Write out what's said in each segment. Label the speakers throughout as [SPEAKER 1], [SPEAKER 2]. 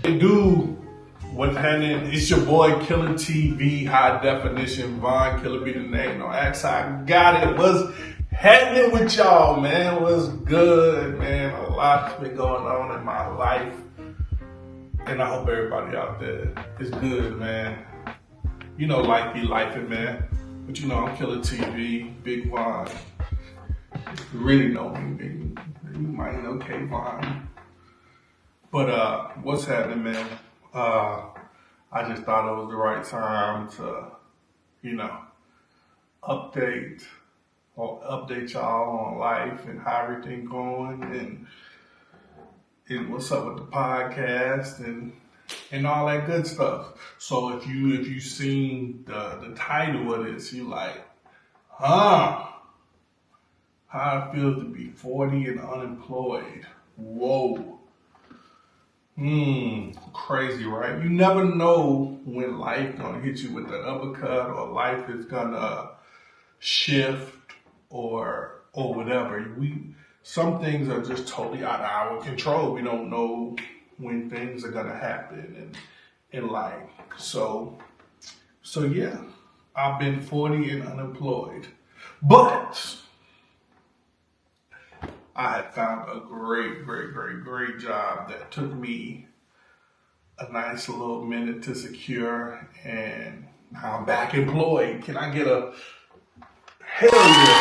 [SPEAKER 1] Dude, what's happening? It's your boy Killer TV, High Definition, Von Killer be the name. No X, I got it. What's happening with y'all, man? What's good, man? A lot's been going on in my life. And I hope everybody out there is good, man. You know, life be lifing, man. But you know, I'm Killer TV, Big Von. If you really know me, you might know K Von. But what's happening, man? I just thought it was the right time to, update y'all on life and how everything going and what's up with the podcast and all that good stuff. So if you seen the title of this, you like, how it feels to be 40 and unemployed. Whoa. Crazy, right? You never know when life gonna hit you with an uppercut or life is gonna shift or whatever. Some things are just totally out of our control. We don't know when things are gonna happen in life. So yeah, I've been 40 and unemployed, but I had found a great job that took me a nice little minute to secure, and now I'm back employed. Can I get a hell yeah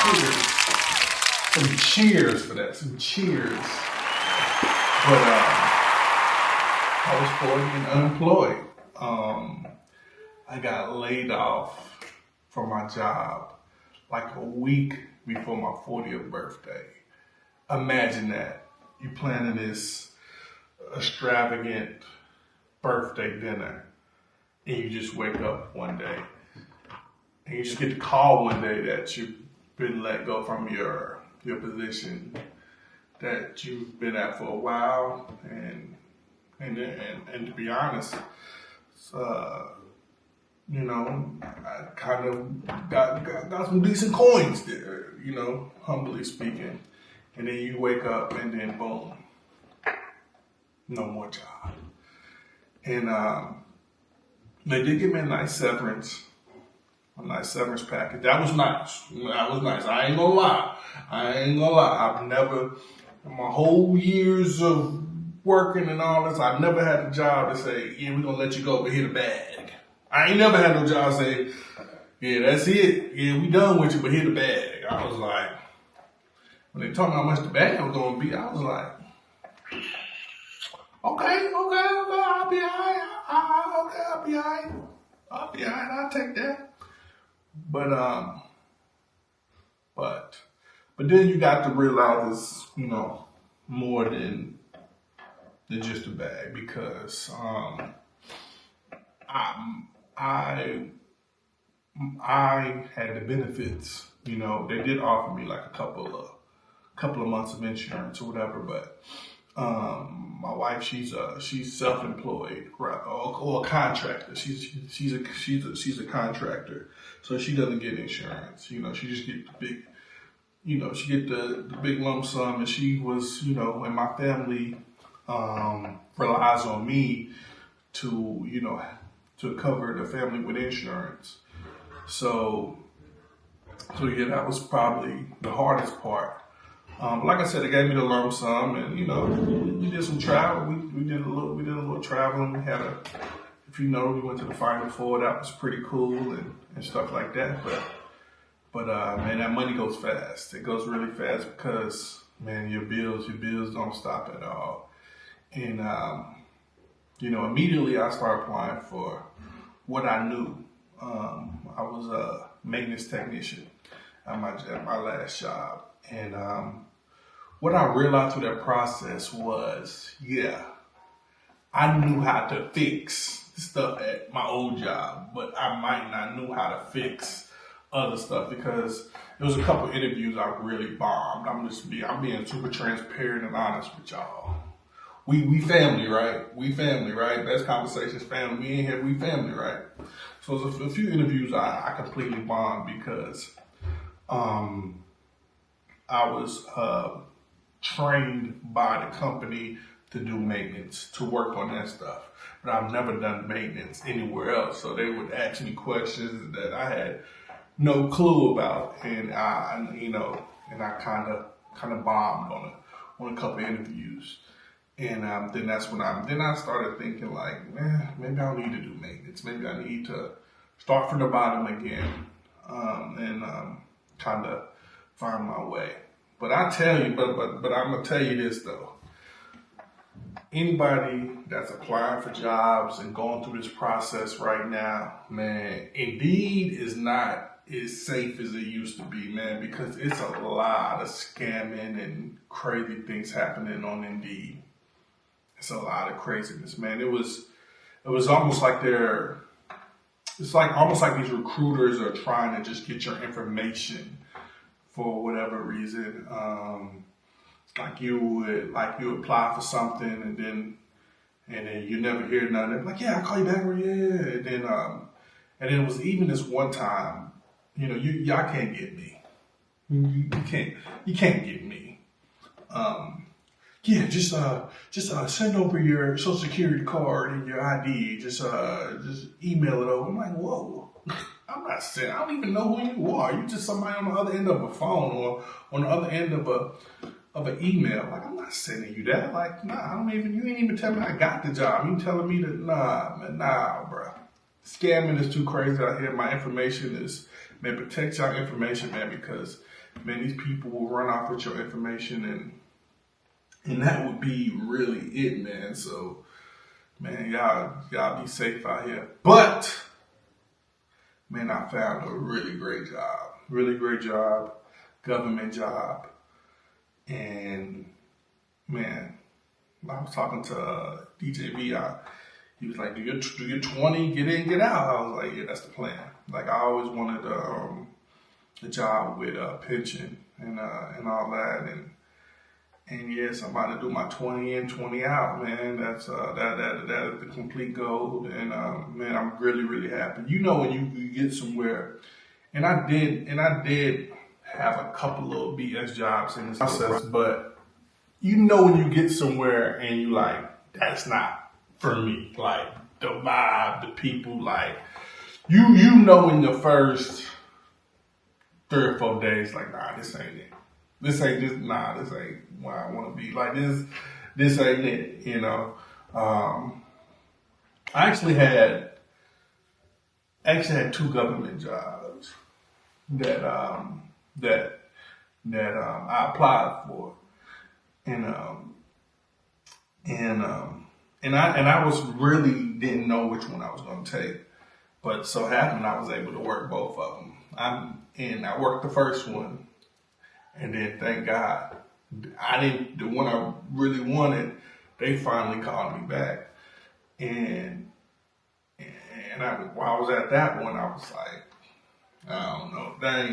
[SPEAKER 1] for that? Some cheers for that. Some cheers. But I was 40 and unemployed. I got laid off from my job like a week before my 40th birthday. Imagine that. You planning this extravagant birthday dinner and you just wake up one day and you just get the call one day that you've been let go from your position that you've been at for a while, and to be honest, I kind of got some decent coins there, humbly speaking. And then you wake up and then boom, no more job. And they did give me a nice severance package. That was nice. I ain't gonna lie. I've never, in my whole years of working and all this, I've never had a job to say, yeah, we're gonna let you go, but here the bag. I ain't never had no job say, yeah, that's it. Yeah, we done with you, but here the bag. I was like, when they told me how much the bag was going to be, I was like, okay, I'll be all right. I'll take that. But then you got to realize it's, more than just a bag, because I had the benefits. They did offer me like a couple of months of insurance or whatever, but my wife, she's self-employed, right, or a contractor. She's a contractor, so she doesn't get insurance. She just get the big, she get the big lump sum, and she was, and my family relies on me to cover the family with insurance. So yeah, that was probably the hardest part. Like I said, they gave me the lump sum, and we did some travel. We did a little traveling. We had we went to the Final Four. That was pretty cool and stuff like that. But man, that money goes fast. It goes really fast because, man, your bills don't stop at all. And immediately I started applying for what I knew. I was a maintenance technician at my last job. And what I realized through that process was, I knew how to fix stuff at my old job, but I might not know how to fix other stuff, because there was a couple interviews I really bombed. I'm being super transparent and honest with y'all. We family, right? Bess Conversations family. Me and here, we family, right? So there's a few interviews I completely bombed because I was trained by the company to do maintenance, to work on that stuff. But I've never done maintenance anywhere else. So they would ask me questions that I had no clue about, and I kind of bombed on a couple of interviews. And then I started thinking like, man, maybe I don't need to do maintenance. Maybe I need to start from the bottom again, and kind of find my way. But I tell you, but I'm gonna tell you this though. Anybody that's applying for jobs and going through this process right now, man, Indeed is not as safe as it used to be, man, because it's a lot of scamming and crazy things happening on Indeed. It's a lot of craziness, man. It was almost like almost like these recruiters are trying to just get your information for whatever reason. Like you apply for something and then you never hear nothing. They're like, yeah, I'll call you back. Yeah. And then it was even this one time, y'all can't get me. You can't get me. Yeah, just send over your social security card and your ID. Just email it over. I'm like, whoa. I'm not saying, I don't even know who you are. You're just somebody on the other end of a phone or on the other end of an email. Like, I'm not sending you that. Like, nah, you ain't even telling me I got the job. You telling me that, nah, bro. Scamming is too crazy out here. My information is, man, protect your information, man, because, man, these people will run off with your information and that would be really it, man. So, man, y'all be safe out here. But, man, I found a really great job, government job. And, man, I was talking to DJ V. He was like, do your 20, get in, get out. I was like, yeah, that's the plan. Like, I always wanted a job with a pension and all that. And yes, I'm about to do my 20 in, 20 out, man. That's that is the complete goal. And man, I'm really, really happy. When you get somewhere, and I did have a couple of BS jobs in this process, but when you get somewhere and you like, that's not for me. Like the vibe, the people, like you in the first 3 or 4 days, like, nah, this ain't it. This ain't where I want to be. Like this ain't it. I actually had 2 government jobs that I applied for, and I was really didn't know which one I was going to take, but so happened I was able to work both of them. I worked the first one. And then, thank God, the one I really wanted, they finally called me back. And while I was at that one, I was like, I don't know, that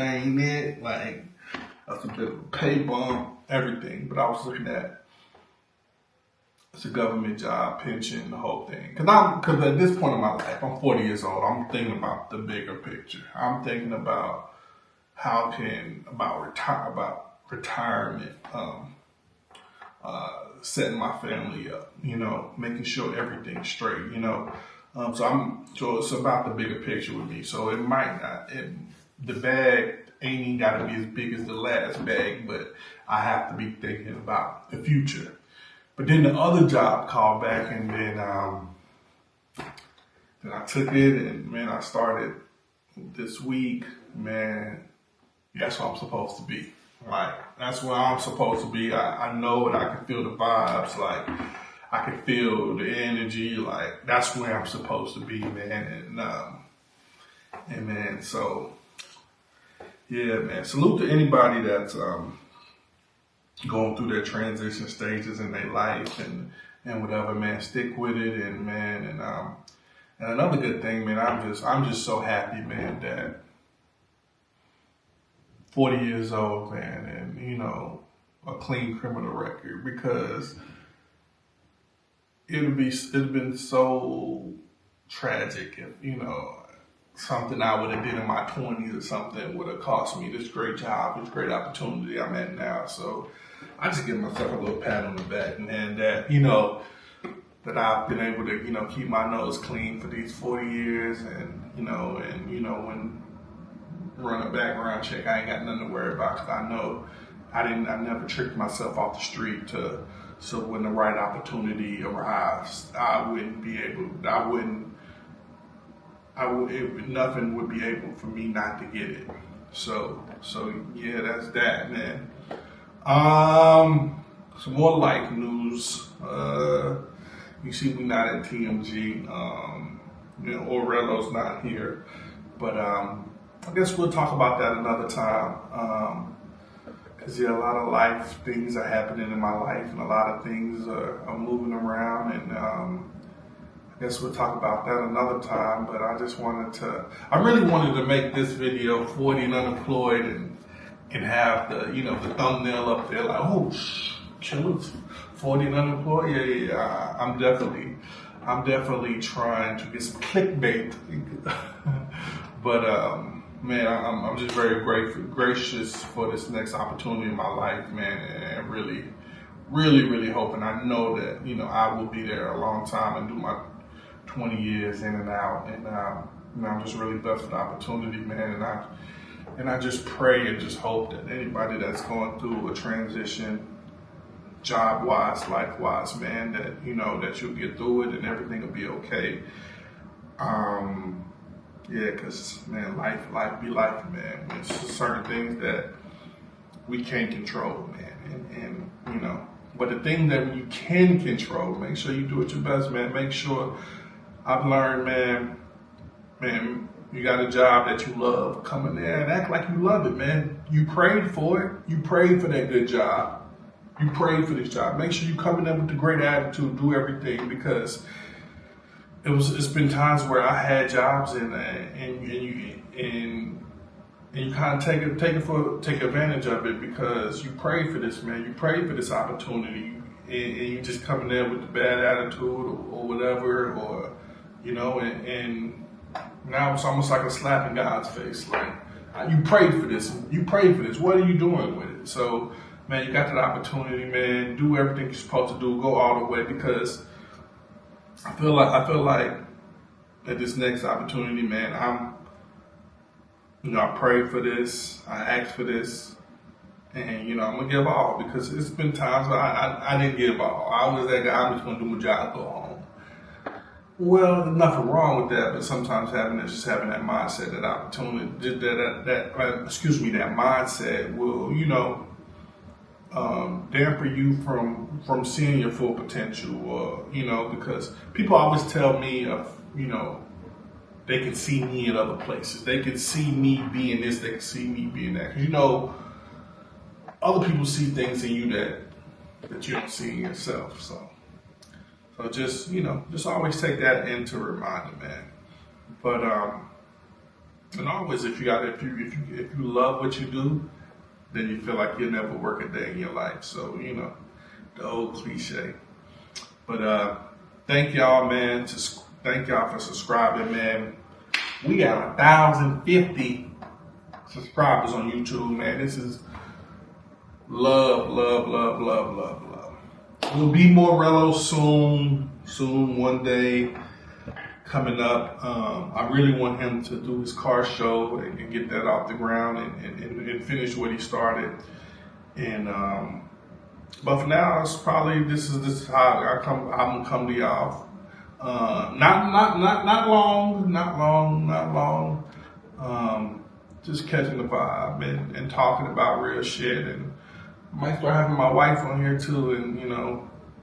[SPEAKER 1] ain't it. Like, that's a bit of a pay bump, everything. But I was looking at, it's a government job, pension, the whole thing. Because at this point in my life, I'm 40 years old, I'm thinking about the bigger picture. I'm thinking about about retirement, setting my family up, making sure everything's straight, so it's about the bigger picture with me. So it might not, the bag ain't even got to be as big as the last bag, but I have to be thinking about the future. But then the other job called back, and then I took it, and man, I started this week, man. That's where I'm supposed to be. Like, that's where I'm supposed to be. I know it. I can feel the vibes. Like, I can feel the energy. Like, that's where I'm supposed to be, man. And man, so, yeah, man. Salute to anybody that's going through their transition stages in their life and whatever, man. Stick with it, and man, and another good thing, man. I'm just so happy, man, that 40 years old, man, and, a clean criminal record, because it'd been so tragic if, something I would have did in my 20s or something would have cost me this great job, this great opportunity I'm at now. So I just give myself a little pat on the back, man, that, that I've been able to, keep my nose clean for these 40 years and when run a background check, I ain't got nothing to worry about because I know I never tricked myself off the street so when the right opportunity arrives, nothing would be able for me not to get it. So yeah, that's that, man. Some more life news. You see, we're not at TMG. Aurelio's not here, but I guess we'll talk about that another time. Cause a lot of life things are happening in my life, and a lot of things are moving around, and I guess we'll talk about that another time. But I really wanted to make this video 40 and unemployed, and have the thumbnail up there like, oh, killers, 40 and unemployed. Yeah. I'm definitely trying to get some clickbait, but man, I'm just very gracious for this next opportunity in my life, man, and really, really, really hoping. I know that I will be there a long time and do my 20 years in and out, and I'm just really blessed for the opportunity, man, and I just pray and just hope that anybody that's going through a transition, job-wise, life-wise, man, that that you'll get through it and everything will be okay. Yeah, because, man, life be life, man. There's certain things that we can't control, man. And but the thing that you can control, make sure you do it your best, man. Make sure, I've learned, man, you got a job that you love, come in there and act like you love it, man. You prayed for it. You prayed for that good job. You prayed for this job. Make sure you come in there with the great attitude, do everything, because it's been times where I had jobs and you kind of take advantage of it because you prayed for this, man. You prayed for this opportunity, and you just come in there with the bad attitude or whatever, or and now it's almost like a slap in God's face. Like, you prayed for this. You prayed for this. What are you doing with it? So, man, you got that opportunity, man. Do everything you're supposed to do. Go all the way, because I feel like at this next opportunity, man, I prayed for this, I asked for this, and I'm gonna give all, because it's been times where I didn't give all. I was that guy, I'm just gonna do my job, go home. Well, there's nothing wrong with that, but sometimes having that mindset, that opportunity, that mindset will, damper you from seeing your full potential, because people always tell me of, they can see me in other places. They can see me being this, they can see me being that. Because, other people see things in you that you don't see in yourself. So just, just always take that into a reminder, man. But, and always, if you love what you do, then you feel like you'll never work a day in your life. So, the old cliche. But thank y'all, man. Thank y'all for subscribing, man. We got 1,050 subscribers on YouTube, man. This is love. We'll be more Rello soon, one day coming up. I really want him to do his car show and get that off the ground and finish what he started. And but for now, it's probably this is how I'm gonna come to y'all. Not long. Just catching the vibe and talking about real shit, and might start having my wife on here too, and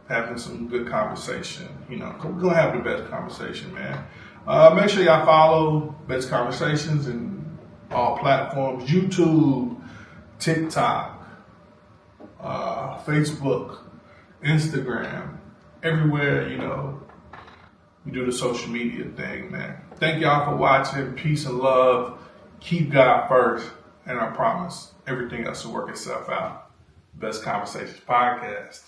[SPEAKER 1] having some good conversation. We're gonna have the best conversation, man. Make sure y'all follow Bess Conversations in all platforms: YouTube, TikTok, Facebook, Instagram, everywhere. We do the social media thing, man. Thank y'all for watching. Peace and love. Keep God first, and I promise everything else will work itself out. Bess Conversations Podcast.